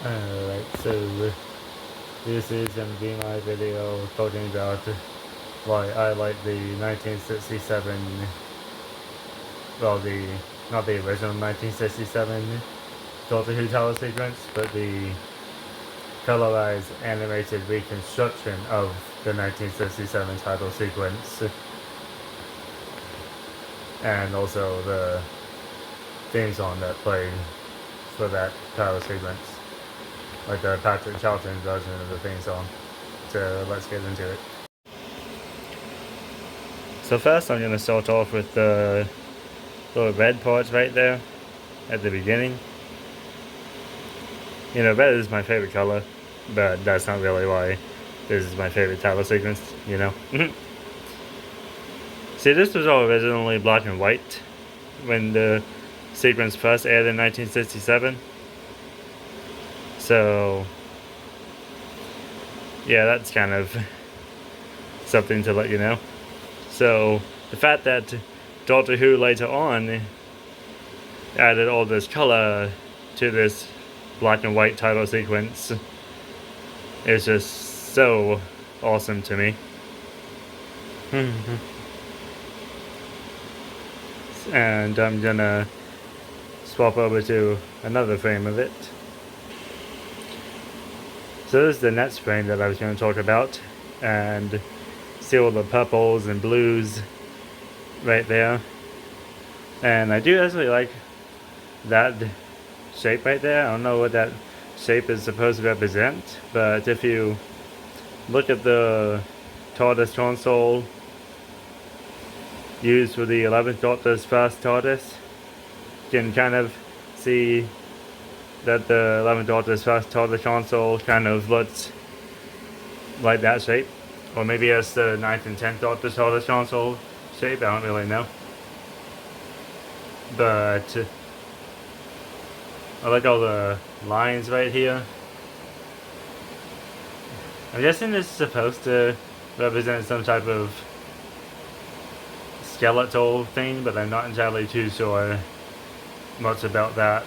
Alright, so this is gonna be my video talking about why I like the 1967, well, not the original 1967 Doctor Who title sequence, but the colorized animated reconstruction of the 1967 title sequence, and also the theme song that played for that title sequence, like the Patrick Charlton version of the theme song. So let's get into it. So first I'm going to start off with the little red parts right there at the beginning. You know, red is my favorite color, but that's not really why this is my favorite title sequence, you know. See, this was all originally black and white when the sequence first aired in 1967. So, yeah, that's kind of something to let you know. So, the fact that Doctor Who later on added all this color to this black and white title sequence is just so awesome to me. And I'm gonna swap over to another frame of it. So this is the next frame that I was going to talk about, and see all the purples and blues right there. And I do actually like that shape right there. I don't know what that shape is supposed to represent, but if you look at the TARDIS console used for the 11th Doctor's first TARDIS, you can kind of see that the 11th Doctor's first TARDIS console kind of looks like that shape. Or maybe it's the 9th and 10th Doctor's TARDIS console shape, I don't really know. But I like all the lines right here. I'm guessing this is supposed to represent some type of skeletal thing, but I'm not entirely too sure much about that.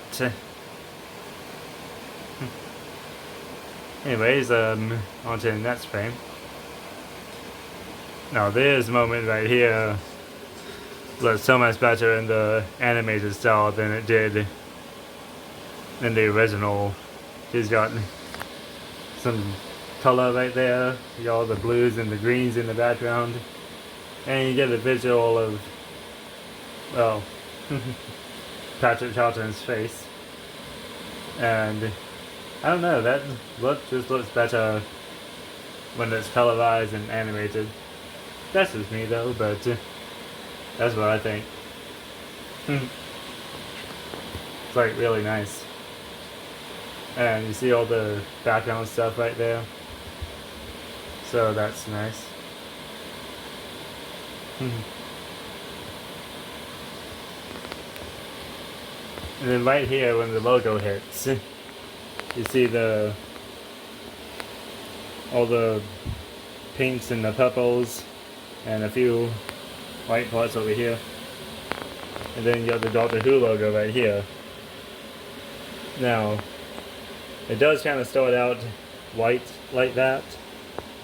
Anyways, on to the next frame. Now this moment right here looks so much better in the animated style than it did in the original. He's got some color right there. You got all the blues and the greens in the background. And you get a visual of, well, Patrick Charlton's face. And I don't know, that look just looks better when it's colorized and animated. That's just me though, but that's what I think. It's like really nice. And you see all the background stuff right there. So that's nice. And then right here when the logo hits, you see all the pinks and the purples and a few white parts over here. And then you got the Doctor Who logo right here. Now, it does kind of start out white like that,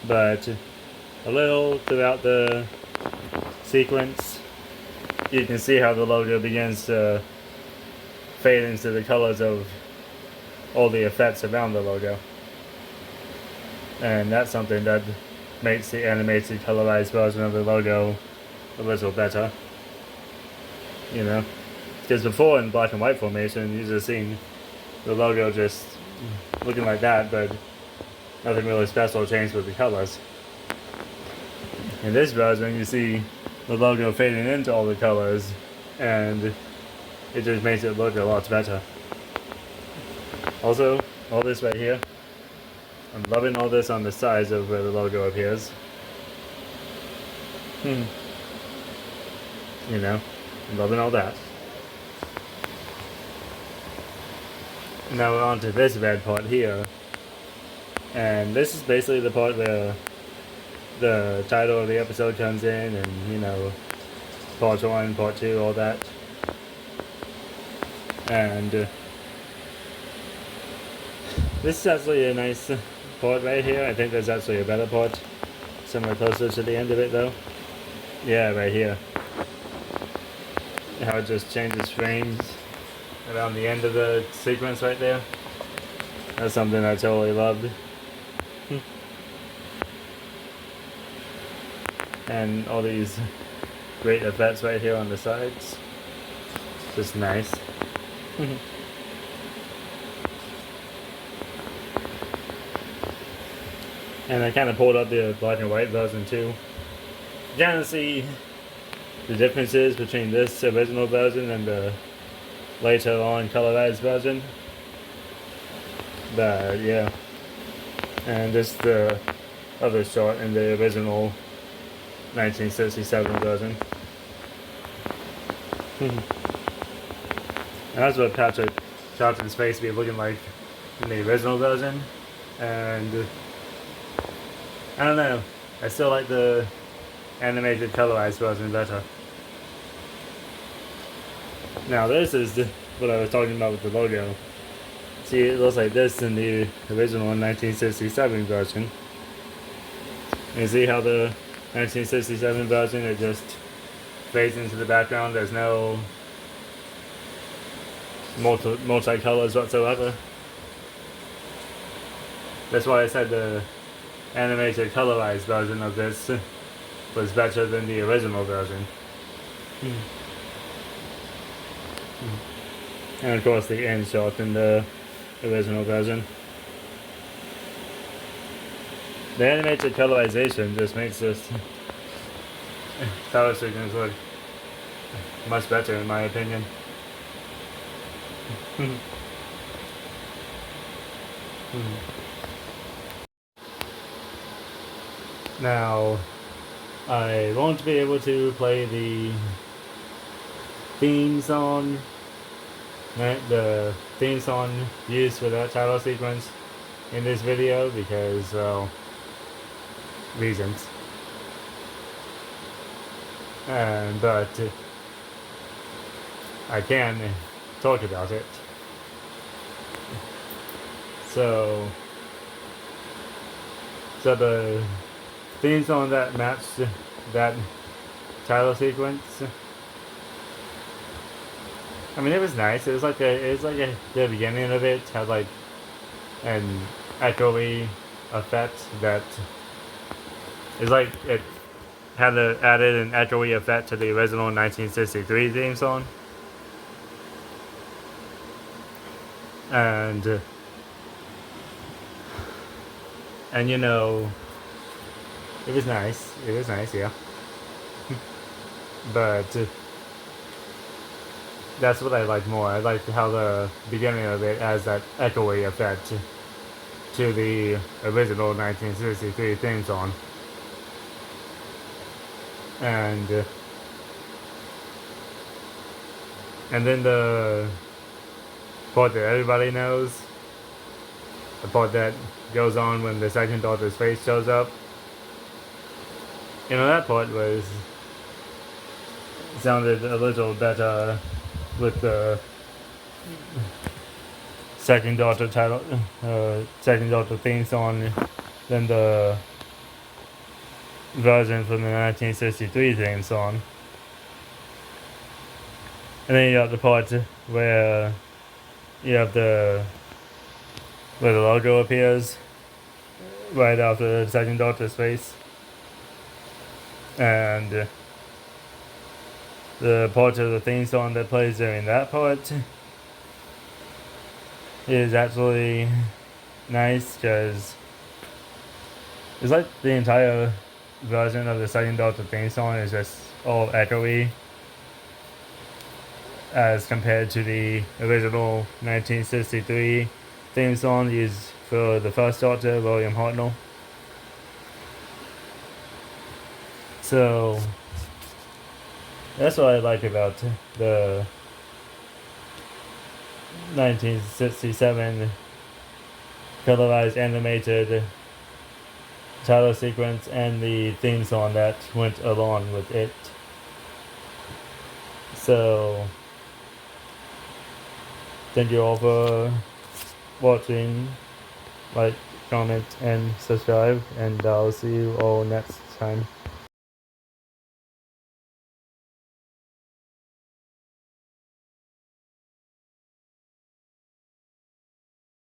but a little throughout the sequence, you can see how the logo begins to fade into the colors of all the effects around the logo. And that's something that makes the animated colorized version of the logo a little better. You know, because before in black and white formation, you just seen the logo just looking like that, but nothing really special changed with the colors. In this version, you see the logo fading into all the colors, and it just makes it look a lot better. Also, all this right here, I'm loving all this on the sides of where the logo appears. You know, I'm loving all that. Now we're on to this red part here. And this is basically the part where the title of the episode comes in, and you know, part 1, part 2, all that. And This is actually a nice part right here. I think there's actually a better part somewhere closer to the end of it though. Yeah, right here. How it just changes frames around the end of the sequence right there. That's something I totally loved. And all these great effects right here on the sides. Just nice. And I kind of pulled up the black and white version too. You kind of see the differences between this original version and the later on colorized version. But yeah. And this is the other shot in the original 1967 version. And that's what Patrick Charlton's face be looking like in the original version. And I don't know, I still like the animated colorized version better. Now this is what I was talking about with the logo. See, it looks like this in the original 1967 version. You see how the 1967 version, it just fades into the background. There's no multi-colors whatsoever. That's why I said the animated colorized version of this was better than the original version. And of course the end shot in the original version. The animated colorization just makes this color sequence look much better in my opinion. Now, I won't be able to play the theme song, the theme song used for that title sequence in this video because, well, reasons. But I can talk about it. So the theme song that matched that title sequence, I mean, it was nice. It was like the beginning of it had like an echoey effect that is like it had added an echoey effect to the original 1963 theme song. And you know, it was nice. It was nice, yeah. But that's what I like more. I like how the beginning of it has that echoey effect to the original 1963 theme song. And then the part that everybody knows, the part that goes on when the second daughter's face shows up. You know, that part sounded a little better with the second daughter theme song than the version from the 1963 theme song. And then you got the part where you have where the logo appears right after the second daughter's face. And the part of the theme song that plays during that part is actually nice because it's like the entire version of the second daughter theme song is just all echoey as compared to the original 1963 theme song used for the first daughter, William Hartnell. So that's what I like about the 1967 colorized animated title sequence and the theme song that went along with it. So thank you all for watching like, comment, and subscribe, and I'll see you all next time.